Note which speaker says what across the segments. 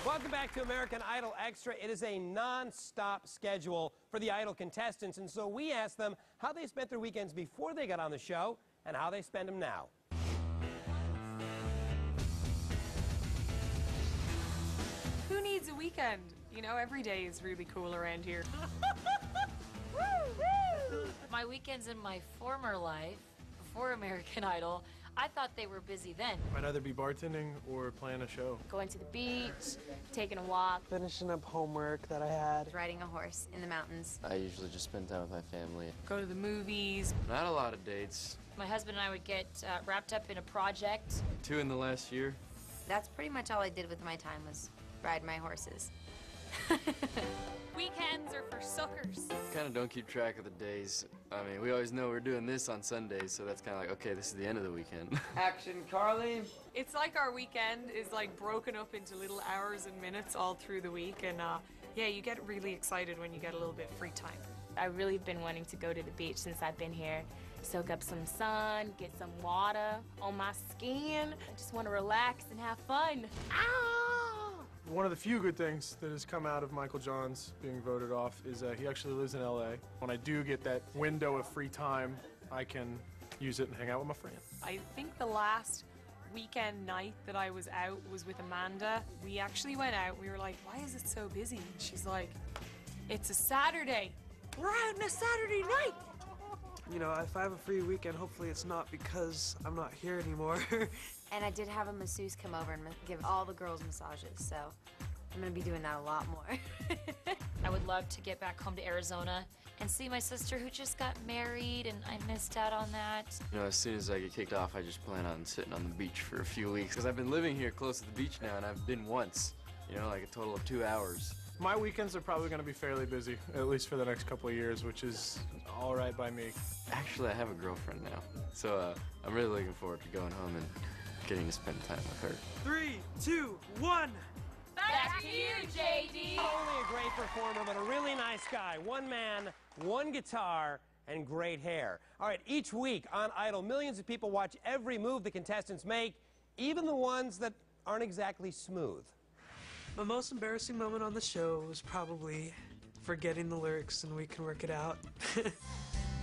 Speaker 1: Welcome back to American Idol Extra. It is a non-stop schedule for the Idol contestants, and so we asked them how they spent their weekends before they got on the show and how they spend them now.
Speaker 2: Who needs a weekend? You know, every day is really cool around here.
Speaker 3: My weekends in my former life, before American Idol, I thought they were busy then.
Speaker 4: I'd either be bartending or playing a show.
Speaker 5: Going to the beach, taking a walk.
Speaker 6: Finishing up homework that I had.
Speaker 7: Riding a horse in the mountains.
Speaker 8: I usually just spend time with my family.
Speaker 2: Go to the movies.
Speaker 8: Not a lot of dates.
Speaker 3: My husband and I would get wrapped up in a project.
Speaker 8: 2 in the last year.
Speaker 7: That's pretty much all I did with my time was ride my horses.
Speaker 5: Weekends are for suckers.
Speaker 8: Kind of don't keep track of the days. I mean, we always know we're doing this on Sundays, so that's kind of like, okay, this is the end of the weekend.
Speaker 6: Action, Carly.
Speaker 2: It's like our weekend is like broken up into little hours and minutes all through the week, and yeah, you get really excited when you get a little bit of free time.
Speaker 5: I've really been wanting to go to the beach since I've been here. Soak up some sun, get some water on my skin. I just want to relax and have fun. Ah!
Speaker 4: One of the few good things that has come out of Michael John's being voted off is he actually lives in LA. When I do get that window of free time, I can use it and hang out with my friends.
Speaker 2: I think the last weekend night that I was out was with Amanda. We actually went out. We were like, why is it so busy? And she's like, it's a Saturday. We're out on a Saturday night.
Speaker 6: You know, if I have a free weekend, hopefully it's not because I'm not here anymore.
Speaker 7: And I did have a masseuse come over and give all the girls massages, so I'm gonna be doing that a lot more.
Speaker 3: I would love to get back home to Arizona and see my sister who just got married, and I missed out on that.
Speaker 8: You know, as soon as I get kicked off, I just plan on sitting on the beach for a few weeks. Because I've been living here close to the beach now, and I've been once. You know, like a total of 2 hours.
Speaker 4: My weekends are probably going to be fairly busy, at least for the next couple of years, which is all right by me.
Speaker 8: Actually, I have a girlfriend now, so I'm really looking forward to going home and getting to spend time with her.
Speaker 6: 3, 2, 1.
Speaker 5: Back to you, JD.
Speaker 1: Not only a great performer, but a really nice guy. One man, one guitar, and great hair. All right, each week on Idol, millions of people watch every move the contestants make, even the ones that aren't exactly smooth.
Speaker 6: My most embarrassing moment on the show was probably forgetting the lyrics and We Can Work It Out.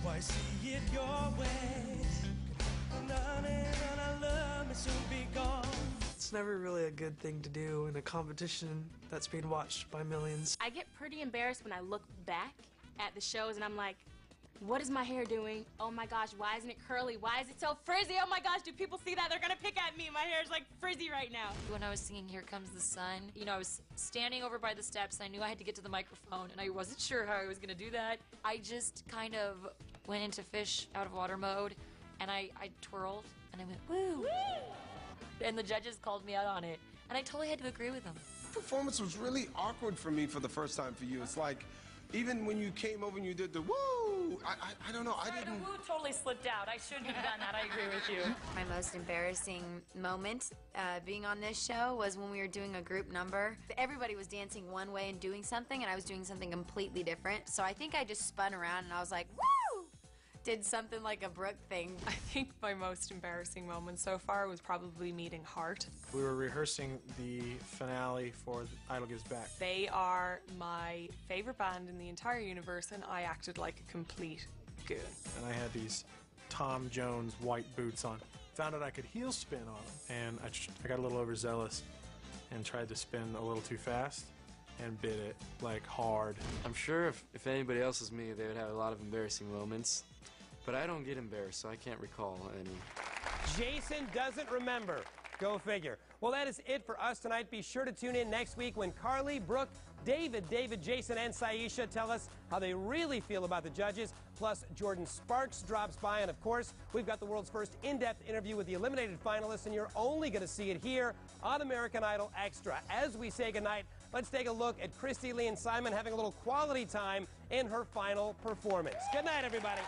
Speaker 9: Why see it your way? None I love me soon be gone.
Speaker 6: It's never really a good thing to do in a competition that's being watched by millions.
Speaker 5: I get pretty embarrassed when I look back at the shows and I'm like, what is my hair doing? Oh my gosh, why isn't it curly? Why is it so frizzy? Oh my gosh, do people see that? They're gonna pick at me. My hair's like frizzy right now.
Speaker 3: When I was singing Here Comes the Sun, you know, I was standing over by the steps and I knew I had to get to the microphone and I wasn't sure how I was gonna do that. I just kind of went into fish out of water mode and I twirled and I went, woo! Woo! And the judges called me out on it and I totally had to agree with them.
Speaker 10: Performance was really awkward for me for the first time for you. It's like, even when you came over and you did the woo, I don't know, I didn't...
Speaker 5: The woo totally slipped out. I shouldn't have done that. I agree with you.
Speaker 7: My most embarrassing moment being on this show was when we were doing a group number. Everybody was dancing one way and doing something, and I was doing something completely different. So I think I just spun around and I was like, woo! Did something like a Brooke thing.
Speaker 2: I think my most embarrassing moment so far was probably meeting Hart.
Speaker 4: We were rehearsing the finale for Idol Gives Back.
Speaker 2: They are my favorite band in the entire universe, and I acted like a complete goon.
Speaker 4: And I had these Tom Jones white boots on. Found out I could heel spin on them, and I got a little overzealous and tried to spin a little too fast and bit it, like, hard.
Speaker 8: I'm sure if anybody else was me, they would have a lot of embarrassing moments. But I don't get embarrassed, so I can't recall any.
Speaker 1: Jason doesn't remember. Go figure. Well, that is it for us tonight. Be sure to tune in next week when Carly, Brooke, David, Jason, and Saisha tell us how they really feel about the judges. Plus, Jordan Sparks drops by, and of course, we've got the world's first in-depth interview with the eliminated finalists, and you're only going to see it here on American Idol Extra. As we say goodnight, let's take a look at Christy Lee and Simon having a little quality time in her final performance. Good night, everybody.